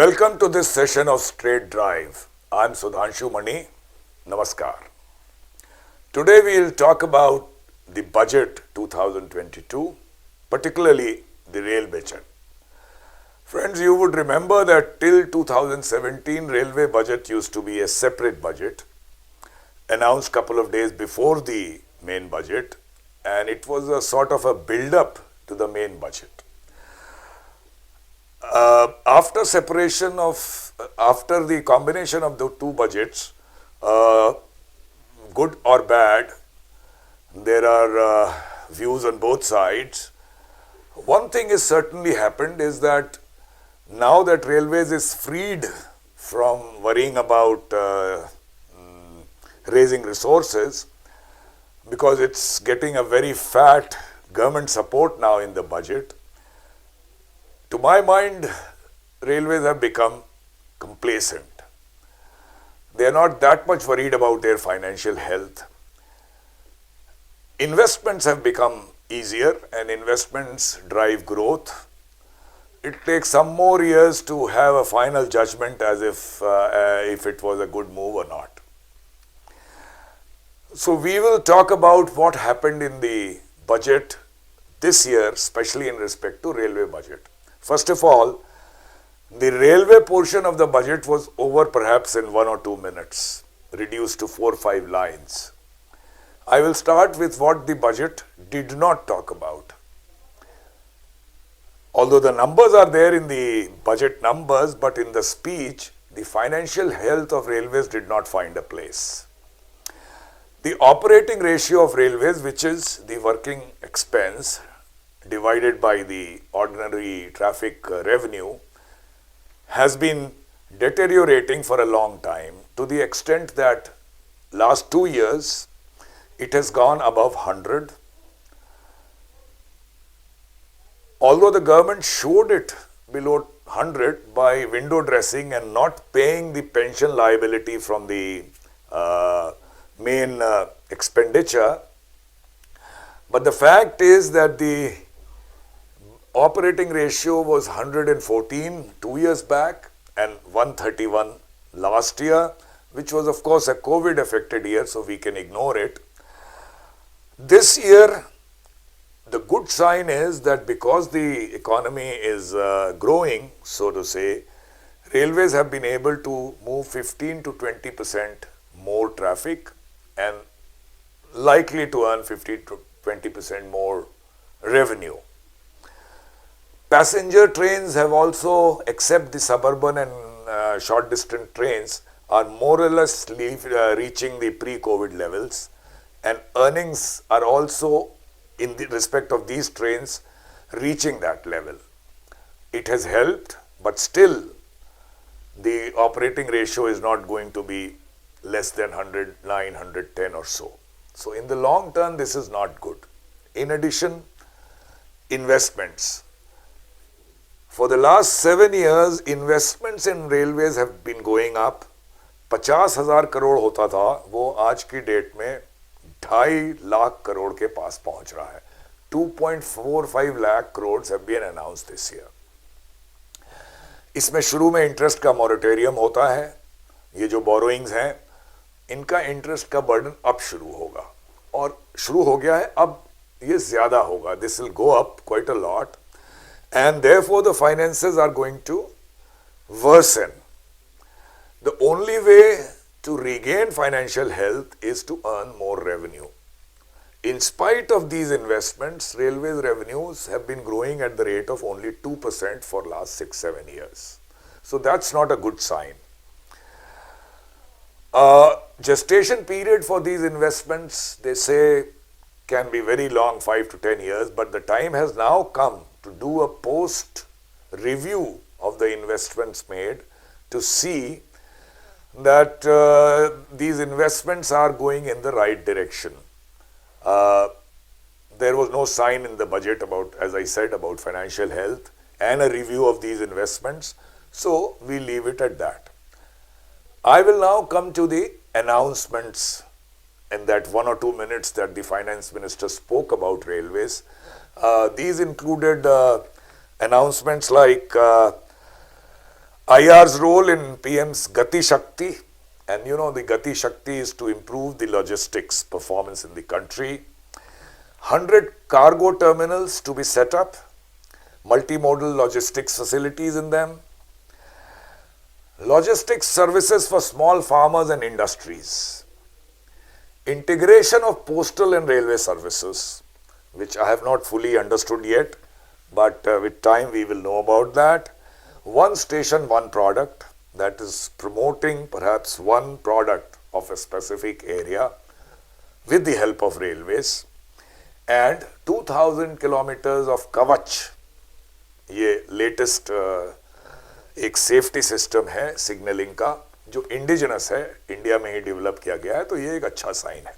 Welcome to this session of Straight Drive. I'm Sudhanshu Mani. Namaskar. Today we will talk about the budget 2022, particularly the rail budget. Friends, you would remember that till 2017 railway budget used to be a separate budget announced couple of days before the main budget, and it was a sort of a build-up to the main budget. After the combination of the two budgets, good or bad, there are views on both sides. One thing is certainly happened is that now that railways is freed from worrying about raising resources, because it's getting a very fat government support now in the budget. To my mind, railways have become complacent. They are not that much worried about their financial health. Investments have become easier and investments drive growth. It takes some more years to have a final judgment as if it was a good move or not. So we will talk about what happened in the budget this year, especially in respect to railway budget. First of all, the railway portion of the budget was over perhaps in 1 or 2 minutes, reduced to 4 or 5 lines. I will start with what the budget did not talk about. Although the numbers are there in the budget numbers, but in the speech, the financial health of railways did not find a place. The operating ratio of railways, which is the working expense divided by the ordinary traffic revenue, has been deteriorating for a long time to the extent that last 2 years it has gone above 100. Although the government showed it below 100 by window dressing and not paying the pension liability from the main expenditure, but the fact is that the operating ratio was 114 2 years back and 131 last year, which was of course a COVID affected year, so we can ignore it. This year, the good sign is that because the economy is growing, so to say, railways have been able to move 15 to 20% more traffic and likely to earn 15 to 20% more revenue. Passenger trains have also, except the suburban and short distance trains, are more or less reaching the pre-COVID levels, and earnings are also in the respect of these trains reaching that level. It has helped, but still the operating ratio is not going to be less than 109, 110 or so. So in the long term, this is not good. In addition, investments. For the last 7 years, investments in railways have been going up. 50,000 crore होता था, वो आज की date में 2.5 लाख करोड़ के पास पहुंच रहा है. 2.45 lakh crores have been announced this year. इसमें शुरू में इंटरेस्ट का मॉरेटोरियम होता है. ये जो बोरोइंग्स हैं, इनका इंटरेस्ट का बर्डन अब शुरू होगा और शुरू हो गया है. अब ये ज्यादा होगा. This will go up quite a lot. And therefore, the finances are going to worsen. The only way to regain financial health is to earn more revenue. In spite of these investments, railways revenues have been growing at the rate of only 2% for last 6-7 years. So that's not a good sign. Gestation period for these investments, they say, can be very long, 5 to 10 years, but the time has now come to do a post review of the investments made to see that these investments are going in the right direction. There was no sign in the budget about, as I said, about financial health and a review of these investments, so we leave it at that. I will now come to the announcements in that 1 or 2 minutes that the finance minister spoke about railways. These included announcements like IR's role in PM's Gati Shakti, and you know the Gati Shakti is to improve the logistics performance in the country. 100 cargo terminals to be set up, multimodal logistics facilities in them. Logistics services for small farmers and industries. Integration of postal and railway services, which I have not fully understood yet, but with time we will know about that. One station, one product, that is promoting perhaps one product of a specific area with the help of railways, and 2000 kilometers of Kavach, ये latest एक safety system है signalling का जो indigenous है, India में ही develop किया गया है, तो ये एक अच्छा साइन है.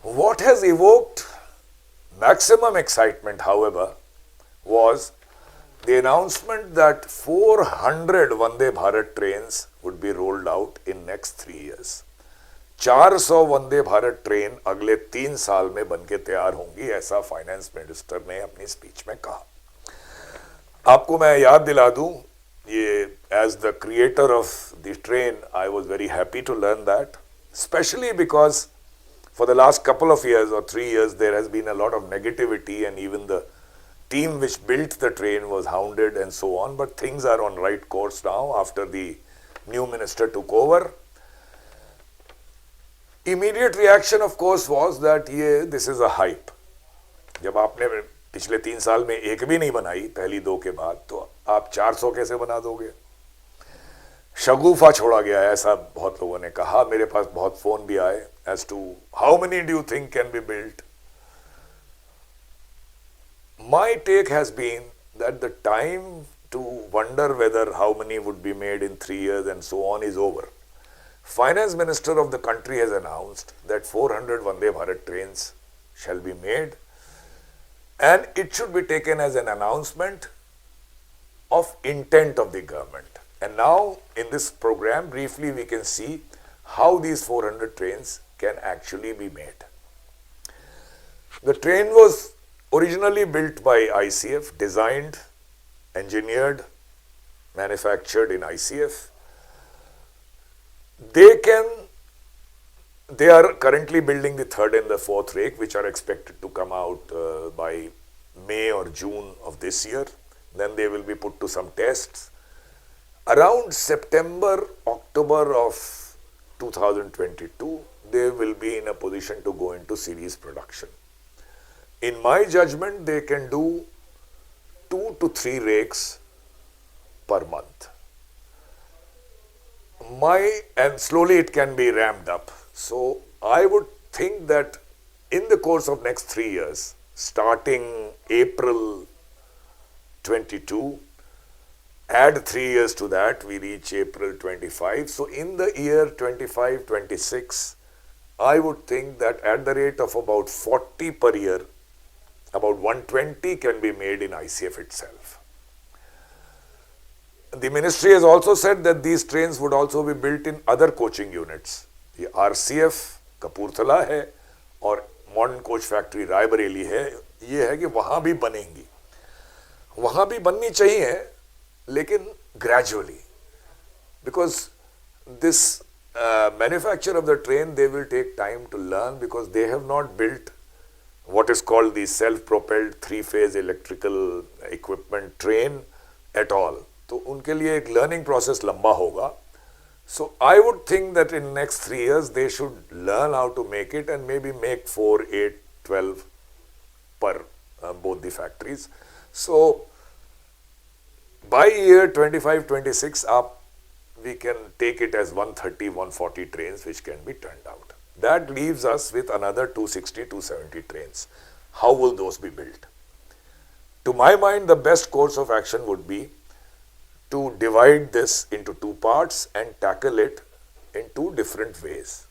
What has evoked maximum excitement, however, was the announcement that 400 Vande Bharat trains would be rolled out in next 3 years. 400 Vande Bharat train अगले 3 साल में बनके तैयार होंगी, ऐसा फाइनेंस मिनिस्टर ने अपनी स्पीच में कहा. आपको मैं याद दिला दूं, ये as the creator of the train I was very happy to learn that, specially because for the last couple of years or 3 years there has been a lot of negativity, and even the team which built the train was hounded and so on, but things are on right course now after the new minister took over. Immediate reaction of course was that this is a hype. जब आपने पिछले 3 साल में एक भी नहीं बनाई पहली 2 के बाद, तो आप 400 कैसे बना दोगे? शगुफा छोड़ा गया है, ऐसा बहुत लोगों ने कहा. मेरे पास बहुत फोन भी आए as to how many do you think can be built. My take has been that the time to wonder whether how many would be made in 3 years and so on is over. Finance Minister of the country has announced that 400 Vande Bharat trains shall be made, and it should be taken as an announcement of intent of the government. And now in this program briefly we can see how these 400 trains can actually be made. The train was originally built by ICF, designed, engineered, manufactured in ICF. They are currently building the 3rd and the 4th rake, which are expected to come out by May or June of this year. Then they will be put to some tests. Around September, October of 2022, they will be in a position to go into series production. In my judgment, they can do 2 to 3 rakes per month. And slowly it can be ramped up. So I would think that in the course of next 3 years, starting April 22, add 3 years to that, we reach April 25. So in the year 25-26, I would think that at the rate of about 40 per year, about 120 can be made in ICF itself. The ministry has also said that these trains would also be built in other coaching units. ये RCF Kapurthala है और modern coach factory Raebareli है, ये है कि वहाँ भी बनेंगी. वहाँ भी बननी चाहिए, लेकिन gradually, because this manufacture of the train, they will take time to learn, because they have not built what is called the self-propelled 3-phase electrical equipment train at all. तो उनके लिए एक learning process लंबा होगा. So I would think that in next 3 years they should learn how to make it, and maybe make 4, 8, 12 per both the factories. So by year 25-26 up, we can take it as 130-140 trains which can be turned out. That leaves us with another 260-270 trains. How will those be built? To my mind, the best course of action would be to divide this into 2 parts and tackle it in 2 different ways.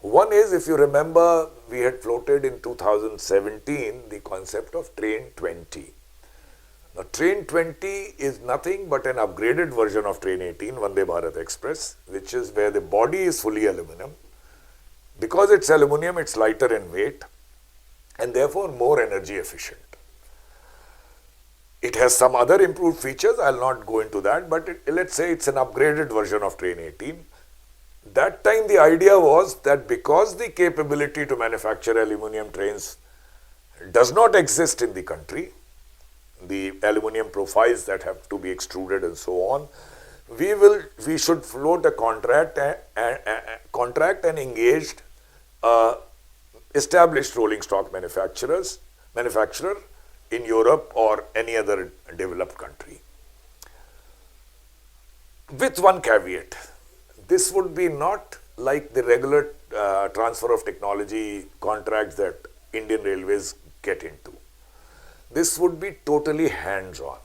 One is, if you remember, we had floated in 2017 the concept of Train 20. Now, Train 20 is nothing but an upgraded version of Train 18, Vande Bharat Express, which is where the body is fully aluminum. Because it's aluminum, it's lighter in weight and therefore more energy efficient. It has some other improved features. I'll not go into that, but let's say it's an upgraded version of Train 18. That time the idea was that because the capability to manufacture aluminium trains does not exist in the country, the aluminium profiles that have to be extruded and so on, we should float a contract and engaged established rolling stock manufacturer in Europe or any other developed country. With one caveat, this would be not like the regular transfer of technology contracts that Indian Railways get into. This would be totally hands-on,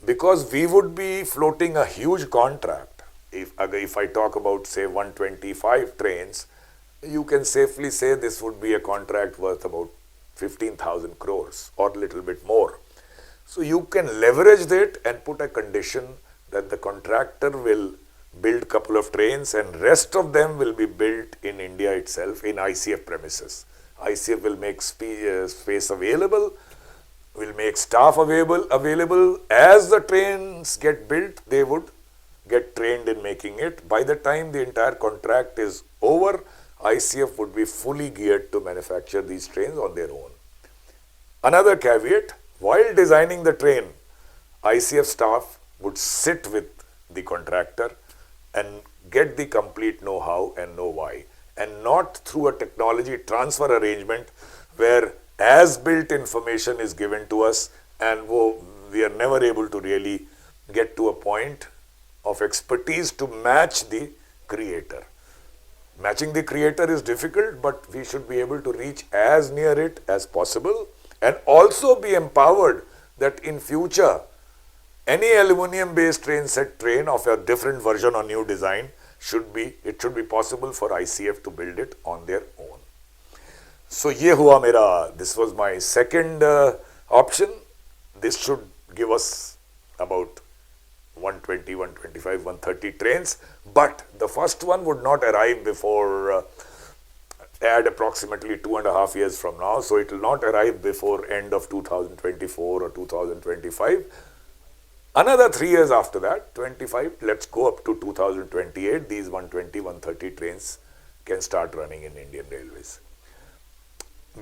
because we would be floating a huge contract. If I talk about say 125 trains, you can safely say this would be a contract worth about 15,000 crores or a little bit more. So you can leverage that and put a condition that the contractor will build couple of trains and rest of them will be built in India itself in ICF premises. ICF will make space available, will make staff available. As the trains get built, they would get trained in making it. By the time the entire contract is over, ICF would be fully geared to manufacture these trains on their own. Another caveat, while designing the train, ICF staff would sit with the contractor and get the complete know-how and know why, and not through a technology transfer arrangement where as-built information is given to us and we are never able to really get to a point of expertise to match the creator. Matching the creator is difficult, but we should be able to reach as near it as possible and also be empowered that in future any aluminium based train set train of a different version or new design should be possible for ICF to build it on their own. So this was my second option. This should give us about 120, 125, 130 trains, but the first one would not arrive before add approximately 2.5 years from now, so it will not arrive before end of 2024 or 2025. Another 3 years after that, 25, let's go up to 2028, these 120, 130 trains can start running in Indian Railways.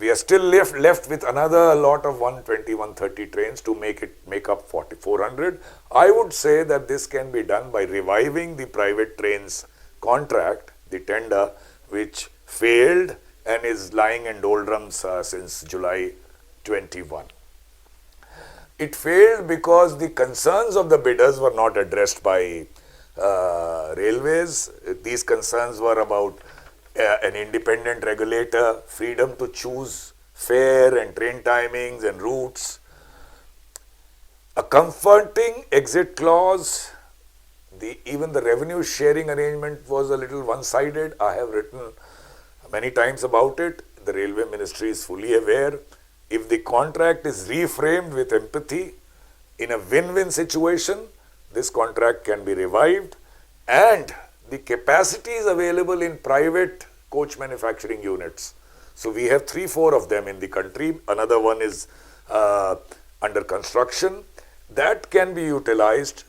We are still left with another lot of 120, 130 trains to make up 400. I would say that this can be done by reviving the private trains contract, the tender, which failed and is lying in doldrums since July 21. It failed because the concerns of the bidders were not addressed by railways. These concerns were about an independent regulator, freedom to choose fare and train timings and routes, a comforting exit clause. Even the revenue sharing arrangement was a little one-sided. I have written many times about it. The Railway Ministry is fully aware. If the contract is reframed with empathy in a win-win situation, this contract can be revived, and the capacity is available in private coach manufacturing units. So we have 3-4 of them in the country. Another one is under construction. That can be utilized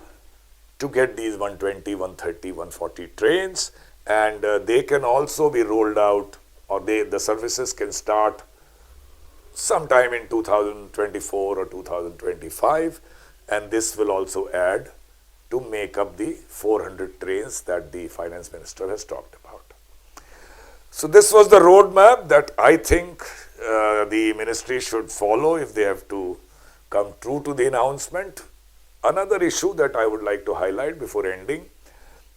to get these 120, 130, 140 trains, and they can also be rolled out, or the services can start sometime in 2024 or 2025, and this will also add to make up the 400 trains that the finance minister has talked about. So this was the roadmap that I think the ministry should follow if they have to come true to the announcement. Another issue that I would like to highlight before ending,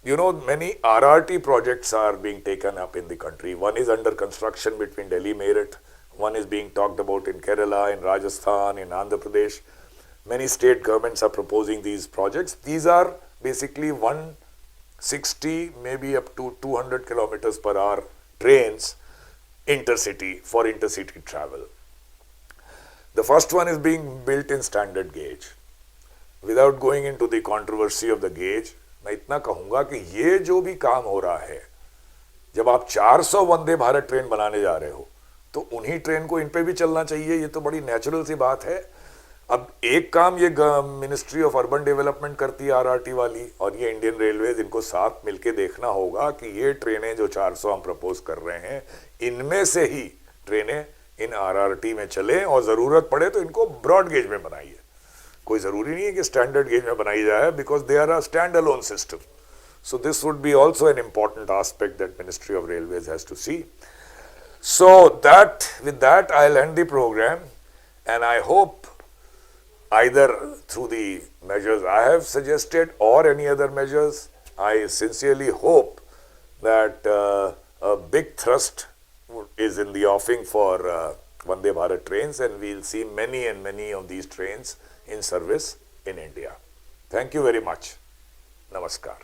many RRT projects are being taken up in the country. One is under construction between Delhi, Meerut. One is being talked about in Kerala, in Rajasthan, in Andhra Pradesh. Many state governments are proposing these projects. These are basically 160, maybe up to 200 kilometers per hour trains for intercity travel. The first one is being built in standard gauge. Without going into the controversy of the gauge, मैं इतना कहूँगा कि ये जो भी काम हो रहा है, जब आप 400 वंदे भारत ट्रेन बनाने जा रहे हो, तो उन्हीं ट्रेन को इन पे भी चलना चाहिए. ये तो बड़ी नेचुरल सी बात है. अब एक काम ये मिनिस्ट्री ऑफ अर्बन डेवलपमेंट करती है आरआरटी वाली, और ये इंडियन रेलवेज, इनको साथ मिलके देखना होगा कि ये ट्रेनें जो 400 हम प्रपोज कर रहे हैं, इनमें से ही ट्रेनें इन आरआरटी में चले, और ज़रूरत पड़े तो इनको ब्रॉड गेज में बनाइए। कोई ज़रूरी नहीं है कि स्टैंडर्ड गेज में बनाई जाए, because they are a stand alone system. So this would be also an important aspect that Ministry of Railways has to see. So with that I'll end the program, and I hope either through the measures I have suggested or any other measures, I sincerely hope that a big thrust is in the offing for Vande Bharat trains, and we'll see many and many of these trains in service in India. Thank you very much. Namaskar.